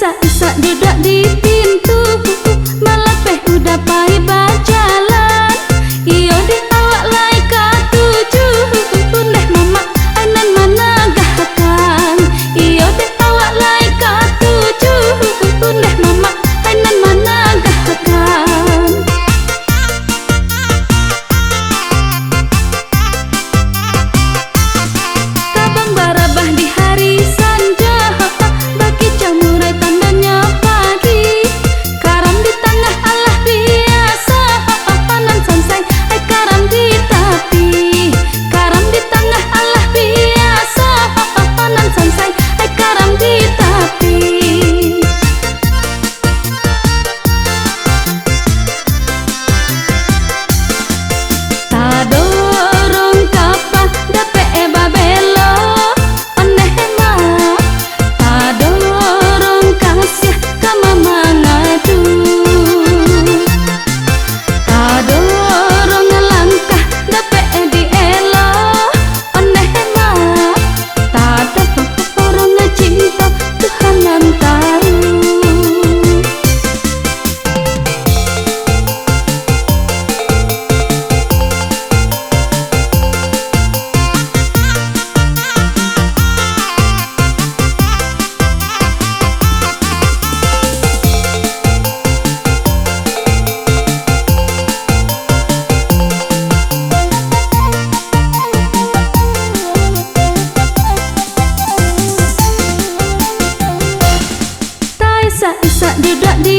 isak-isak duduk di pintu, malah peh udah pai berjalan. Iyo di awak lai katuju, neh mama anan mana gahakan. Iyo di awak lai katuju, neh mama anan mana gahakan. Kabang barabah di hari sanja, bagi jamurai tandanya pagi. Karam di tengah Allah biasa, panan sansai ai karam di tepi. Karam di tengah Allah biasa, panan sansai ai karam di tepi. Tadorong kapah dape babelo oneh ma. Tadorong kasih kama mangadu. Tadorong langkah dape di elo oneh ma. Tadorong cinta Tuhan yang tahu. Isak-isak duduk di